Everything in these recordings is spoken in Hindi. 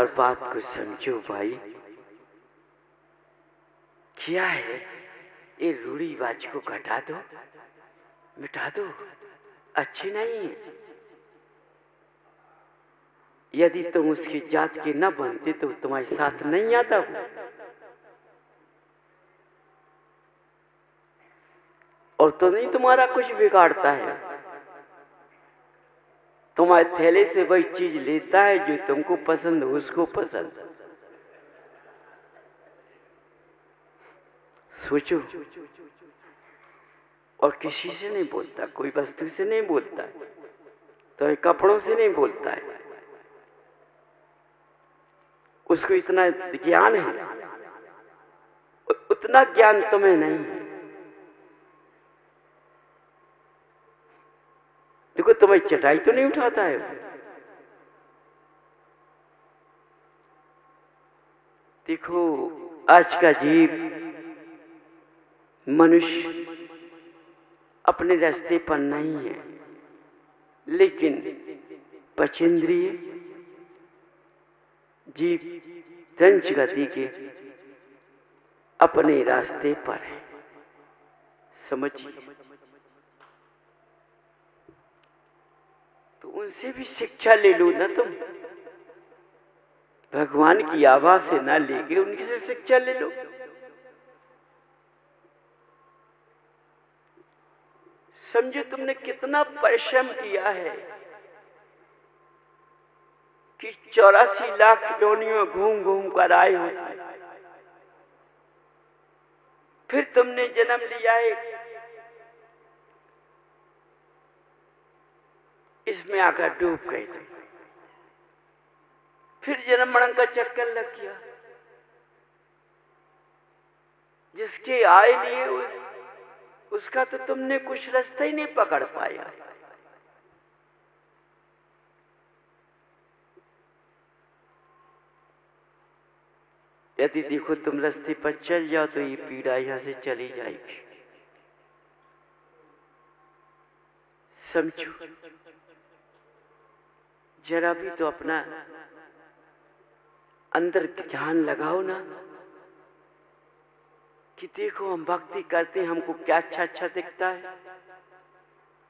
और बात को समझो भाई। क्या है, ये रूढ़िवाज को घटा दो, मिटा दो, अच्छी नहीं है। यदि तुम उसकी जात के न बनते तो तुम्हारे साथ नहीं आता वो। और तो नहीं तुम्हारा कुछ बिगाड़ता है, तुम्हारे थैले से वही चीज लेता है जो तुमको पसंद हो, उसको पसंद। सोचो। और किसी से नहीं बोलता, कोई वस्तु से नहीं बोलता है, तो कपड़ों से नहीं बोलता है। उसको इतना ज्ञान है, उतना ज्ञान तुम्हें नहीं है। देखो तुम्हारी चटाई तो नहीं उठाता है। देखो आज का जीव मनुष्य अपने रास्ते पर नहीं है, लेकिन पचेंद्रिय जीव रंच गति के अपने रास्ते पर है। समझिए। तो उनसे भी शिक्षा ले लो ना तुम। भगवान की आवाज से ना लेके उनकी से शिक्षा ले लो। समझो तुमने कितना परिश्रम किया है कि 84 लाख योनियों में घूम घूम कर आए हो। फिर तुमने जन्म लिया है, इसमें आकर डूब गए तुम। फिर जन्म मरण का चक्कर लग गया। जिसके आए लिए उसका तो तुमने कुछ रास्ता ही नहीं पकड़ पाया। यदि देखो तुम रास्ते पर चल जाओ तो ये पीड़ा यहां से चली जाएगी। समझो। जरा भी तो अपना अंदर ध्यान लगाओ ना कि देखो हम भक्ति करते हैं, हमको क्या अच्छा अच्छा दिखता है।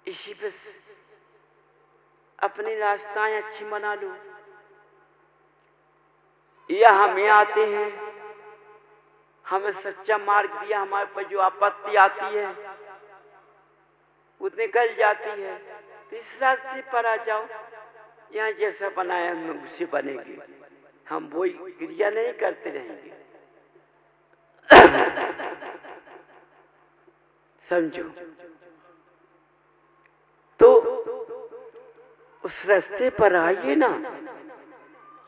इसी पे अपनी रास्ताएं अच्छी बना लो। या हमें आते हैं, हमें सच्चा मार्ग दिया, हमारे पर जो आपत्ति आती है वो निकल जाती है, तो इस रास्ते पर आ जाओ। यहाँ जैसा बनाया हम उसे बनेंगे, हम वही क्रिया नहीं करते रहेंगे। समझो। तो उस रास्ते पर आइए ना,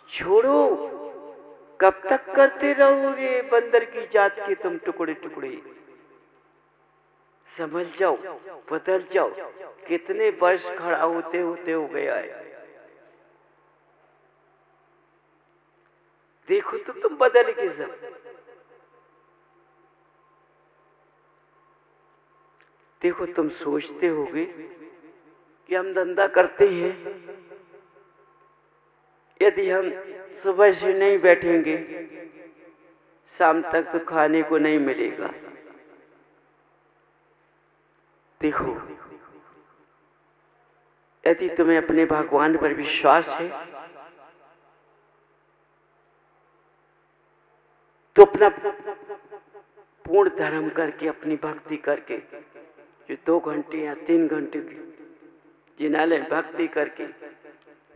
छोड़ो। कब तक करते रहोगे बंदर की जात के तुम टुकड़े टुकड़े। समझ जाओ, बदल जाओ। कितने वर्ष खड़ा होते होते हो गया है। देखो तो तुम बदल के सब। देखो तुम सोचते होगे कि हम धंधा करते हैं, यदि हम सुबह से नहीं बैठेंगे शाम तक तो खाने को नहीं मिलेगा। देखो, यदि तुम्हें अपने भगवान पर विश्वास है तो अपना पूर्ण धर्म करके, अपनी भक्ति करके, जो 2 घंटे या 3 घंटे की जिनालय भक्ति करके,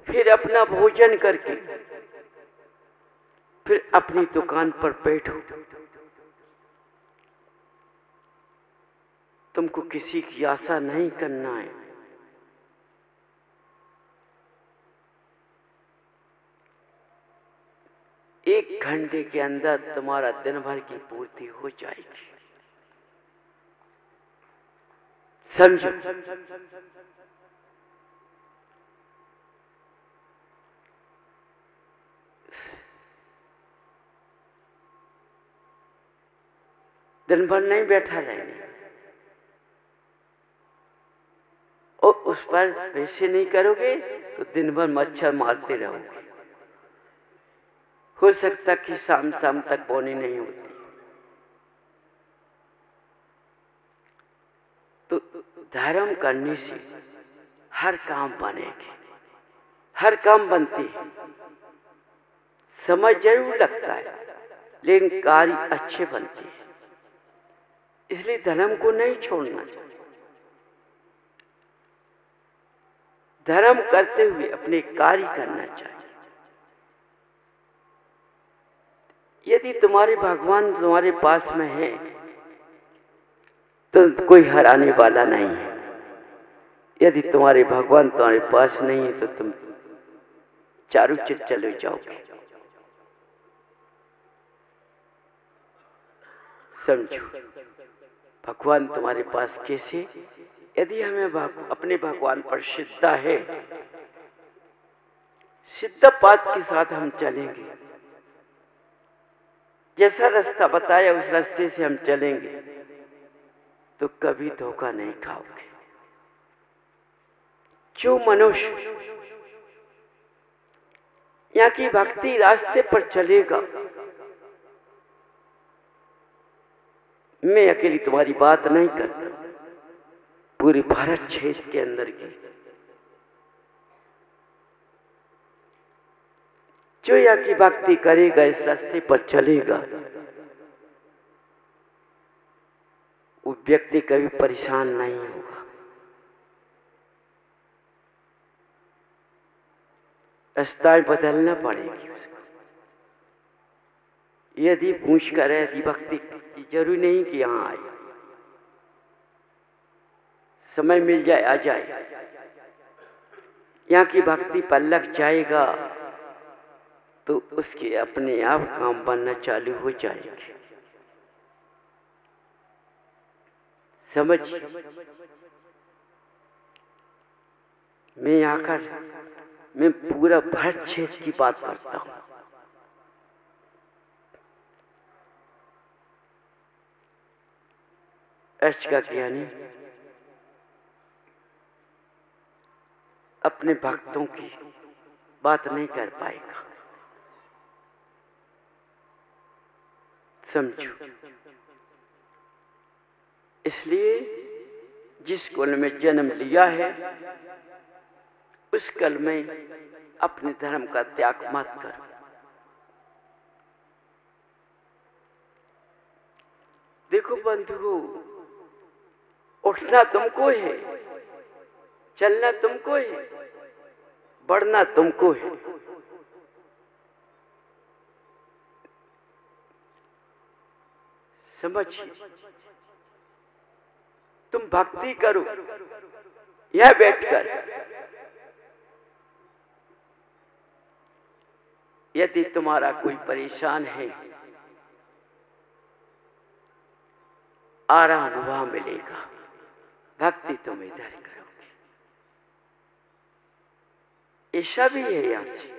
फिर अपना भोजन करके, फिर अपनी दुकान पर बैठो। तुमको किसी की आशा नहीं करना है। एक घंटे के अंदर तुम्हारा दिन भर की पूर्ति हो जाएगी। समझो। दिन भर नहीं बैठा रहेंगे और उस पर वैसे नहीं करोगे तो दिन भर मच्छर मारते रहोगे। हो सकता कि शाम शाम तक बोनी नहीं होती, तो धर्म करने से हर काम बनेगी, हर काम बनती है। समय जरूर लगता है लेकिन कार्य अच्छे बनते हैं, इसलिए धर्म को नहीं छोड़ना चाहिए। धर्म करते हुए अपने कार्य करना चाहिए। यदि तुम्हारे भगवान तुम्हारे पास में है तो कोई हराने वाला नहीं है। यदि तुम्हारे भगवान तुम्हारे पास नहीं है तो तुम चारों चित चले जाओगे। समझो, भगवान तुम्हारे पास कैसे? यदि हमें अपने भगवान पर श्रद्धा है, सिद्धपात के साथ हम चलेंगे, जैसा रास्ता बताया उस रास्ते से हम चलेंगे तो कभी धोखा नहीं खाओगे। जो मनुष्य यहाँ की भक्ति रास्ते पर चलेगा, मैं अकेली तुम्हारी बात नहीं करता, पूरे भारत क्षेत्र के अंदर की जो यहाँ की भक्ति करेगा, इस रास्ते पर चलेगा, वो व्यक्ति कभी परेशान नहीं होगा। रास्ताएं बदलना पड़ेगी उसको। यदि पूछ कर यदि भक्ति की जरूरी नहीं कि यहाँ आए, समय मिल जाए आ जाए, यहाँ की भक्ति पर लग जाएगा तो उसके अपने आप काम बनना चालू हो जाएंगे। समझ, मैं आकर मैं पूरा भारत क्षेत्र की बात करता हूं। अर्च का ज्ञानी अपने भक्तों की बात नहीं कर पाएगा। समझो, इसलिए जिस कुल में जन्म लिया है उस कल में अपने धर्म का त्याग मत करो। देखो बंधुओं, उठना तुमको है, चलना तुमको है, बढ़ना तुमको है। समझिए, तुम भक्ति करो यह बैठकर। यदि तुम्हारा कोई परेशान है, आराम वहां मिलेगा, भक्ति तुम इधर करोगे। ऐसा भी है यहां से।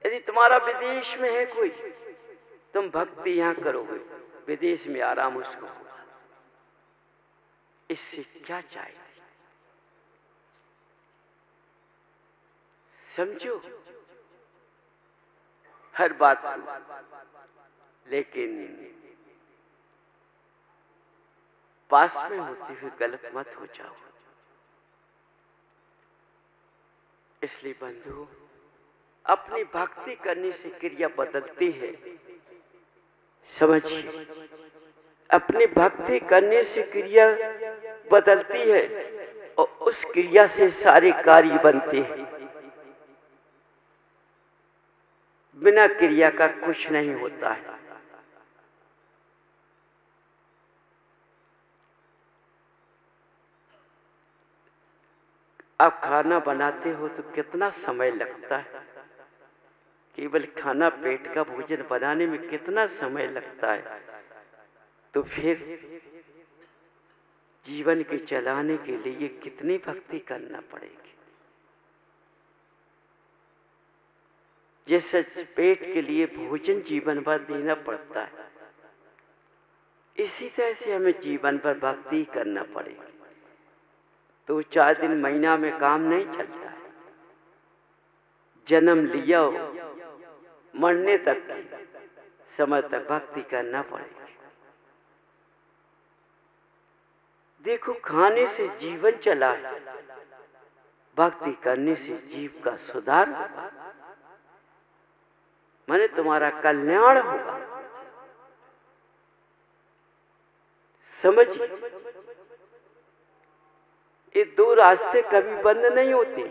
यदि तुम्हारा विदेश में है कोई, तुम भक्ति यहां करोगे, विदेश में आराम उसको होगा। इससे क्या चाहिए? समझो हर बात को, लेकिन पास में होते हुए गलत मत हो जाओ। इसलिए बंधु, अपनी भक्ति करने से क्रिया बदलती है। समझिए, अपनी भक्ति करने से क्रिया बदलती है और उस क्रिया से सारे कार्य बनते हैं। बिना क्रिया का कुछ नहीं होता है। आप खाना बनाते हो तो कितना समय लगता है? केवल खाना पेट का भोजन बनाने में कितना समय लगता है? तो फिर जीवन के चलाने के लिए कितनी भक्ति करना पड़ेगी। जैसे पेट के लिए भोजन जीवन भर देना पड़ता है, इसी तरह से हमें जीवन भर भक्ति करना पड़ेगी। तो 4 दिन महीना में काम नहीं चलता है। जन्म लिया हो, मरने तक समय तक भक्ति करना पड़ेगा। देखो, खाने से जीवन चला है, भक्ति करने से जीव का सुधार होगा, माने तुम्हारा कल्याण होगा। समझिए, ये दो रास्ते कभी बंद नहीं होते।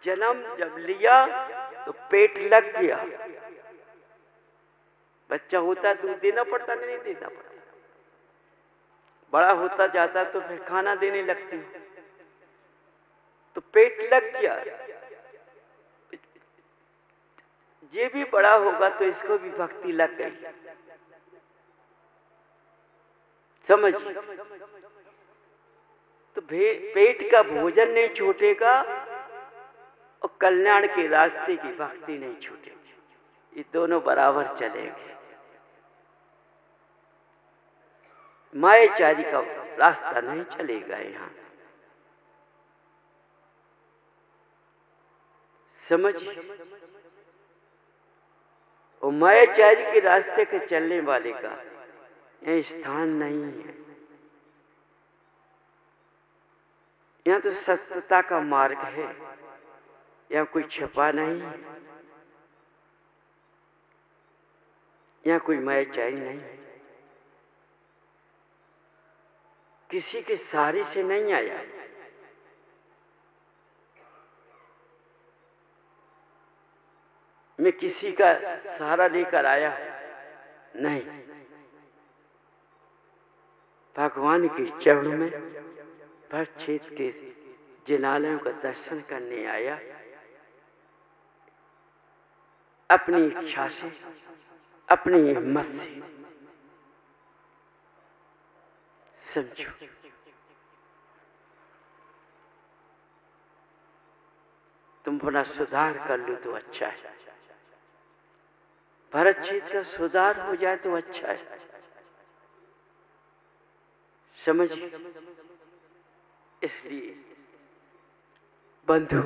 जन्म जब लिया तो पेट लग गया, बच्चा होता दूध देना पड़ता नहीं देना पड़ता, बड़ा होता जाता तो फिर खाना देने लगती, तो पेट लग गया। ये भी बड़ा होगा तो इसको भी भक्ति लग गई। समझिए, तो पेट का भोजन नहीं छूटेगा और कल्याण के रास्ते की भक्ति नहीं छूटेगी, ये दोनों बराबर चलेंगे। मायाचारी का रास्ता नहीं चलेगा यहाँ। समझिए, और मायाचारी के रास्ते के चलने वाले का यह स्थान नहीं है। यहाँ तो सत्यता का मार्ग है, यहाँ कोई छिपा नहीं है, यहाँ कोई मायाचारी नहीं है, किसी के सहारे से नहीं आया, मैं किसी का सहारा लेकर आया नहीं, भगवान के चरणों में भर क्षेत्र के जिनालयों का दर्शन करने आया, अपनी इच्छा से, अपनी हिम्मत से। समझो, तुम अपना सुधार कर लो तो अच्छा है, भरत क्षेत्र का सुधार हो जाए तो अच्छा है। समझिए, इसलिए बंधु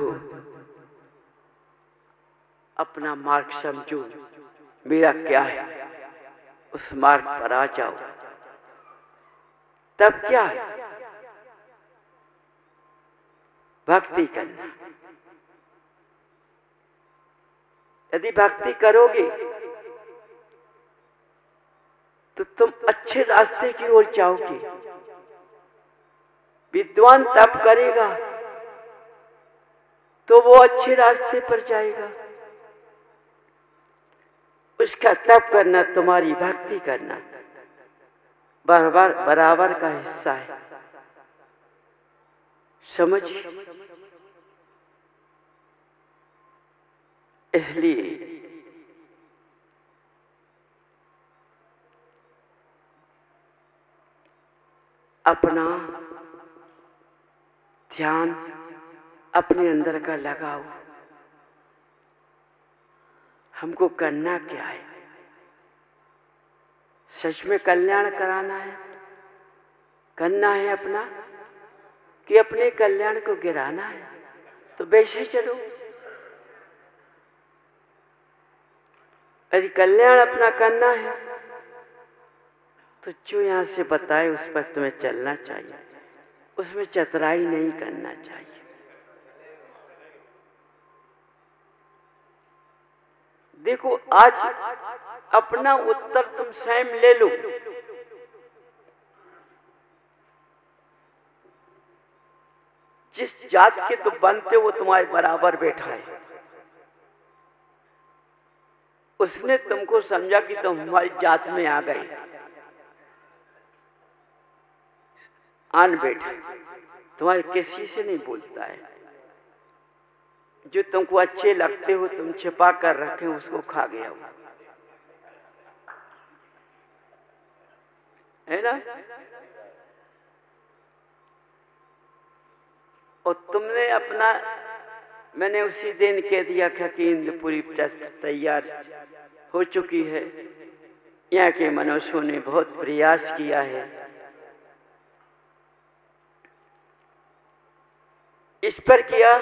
अपना मार्ग समझो, मेरा क्या है, उस मार्ग पर आ जाओ, तब क्या है, भक्ति करना। यदि भक्ति करोगे तो तुम अच्छे रास्ते की ओर जाओगे। विद्वान तप करेगा तो वो अच्छे रास्ते पर जाएगा। उसका तप करना तुम्हारी भक्ति करना बराबर का हिस्सा है। समझिए, इसलिए अपना ध्यान अपने अंदर का लगाओ। हमको करना क्या है? सच में कल्याण कराना है, करना है अपना, कि अपने कल्याण को गिराना है? तो वैसे चलो। यदि कल्याण अपना करना है तो जो यहां से बताए उस पर तुम्हें चलना चाहिए, उसमें चतुराई नहीं करना चाहिए। देखो, आज अपना उत्तर तुम स्वयं ले लो। जिस जात के तुम बनते हो वो तुम्हारे बराबर बैठा है। उसने तुमको समझा कि तुम हमारी जात में आ गए, आन बैठे, तुम्हारे किसी से नहीं बोलता है। जो तुमको अच्छे लगते हो तुम छिपा कर रखे, उसको खा गया हो, है ना? और तुमने अपना, मैंने उसी दिन कह दिया कि इंद्रपुरी टेस्ट तैयार हो चुकी है। यहाँ के मनुष्यों ने बहुत प्रयास किया है। इस पर किया,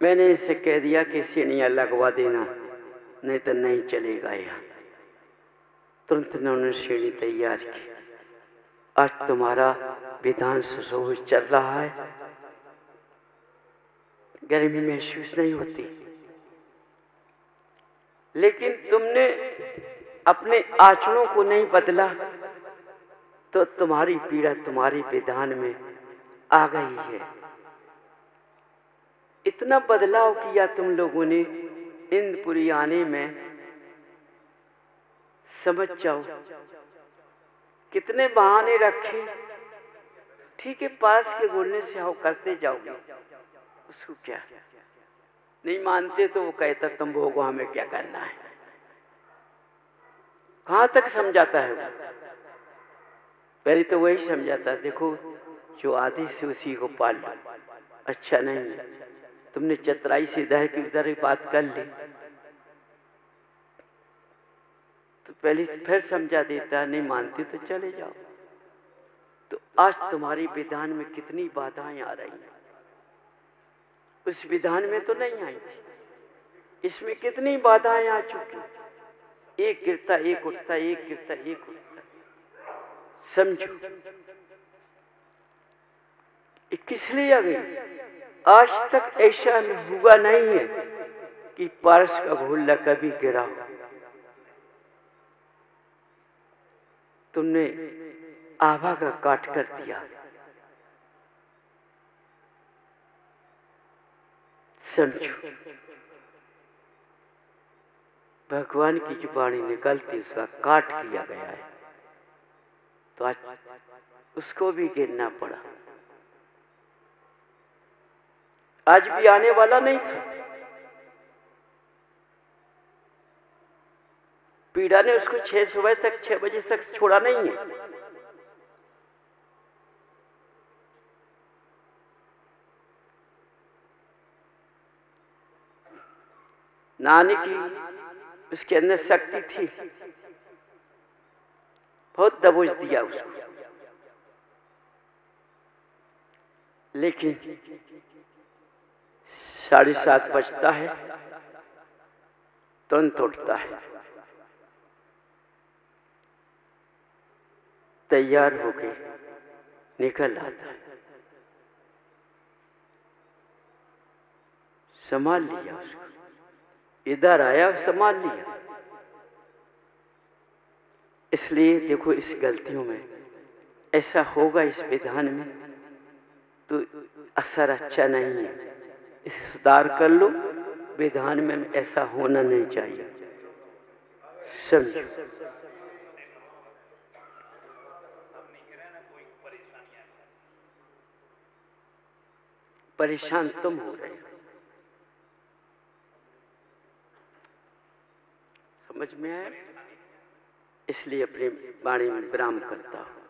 मैंने इसे कह दिया कि सीढ़ियां लगवा देना, नहीं तो नहीं चलेगा यहाँ। तुरंत उन्होंने सीढ़ी तैयार की। आज तुम्हारा विधान सुशोभित चल रहा है, गर्मी महसूस नहीं होती। लेकिन तुमने अपने आचरणों को नहीं बदला तो तुम्हारी पीड़ा तुम्हारी विधान में आ गई है। इतना बदलाव किया तुम लोगों ने इंद्रपुरी आने में, समझ जाओ। कितने बहाने रखे। ठीक है, पास के बोलने से आओ करते जाओगे, उसको क्या। नहीं मानते तो वो कहता तुम भोगो, हमें क्या करना है। कहां तक समझाता है वो। पहले तो वही समझाता, देखो जो आदेश से उसी को पाल लो। अच्छा नहीं, तुमने चतुराई से इधर की उधर बात कर ली तो पहले फिर समझा देता, नहीं मानते तो चले जाओ। तो आज तुम्हारी विधान में कितनी बाधाएं आ रही हैं, उस विधान में तो नहीं आई थी। इसमें कितनी बाधाएं आ चुकी। एक गिरता एक उठता, एक गिरता एक उठता। समझो ये किस लिए आ गई। आज तक ऐसा हुआ नहीं है कि पारस का भूला कभी गिरा हो। तुमने आभा का काट कर दिया। समझो भगवान की जो वाणी निकलती उसका काट किया गया है, तो आज उसको भी गिरना पड़ा। आज भी आने वाला नहीं था। पीड़ा ने उसको 6 बजे तक छोड़ा नहीं है। नानी की उसके अंदर शक्ति थी, बहुत दबोच दिया उसको। लेकिन 7:30 बजता है, तुरंत उठता है, तैयार होके निकल आता है। संभाल लिया उसको, इधर आया संभाल लिया। इसलिए देखो इस गलतियों में ऐसा होगा, इस विधान में तो असर अच्छा नहीं है। इसे सुधार कर लो। विधान में ऐसा होना नहीं चाहिए। समझो परेशान तुम हो रहे हो। समझ में आया। इसलिए अपनी वाणी में विराम करता हूं।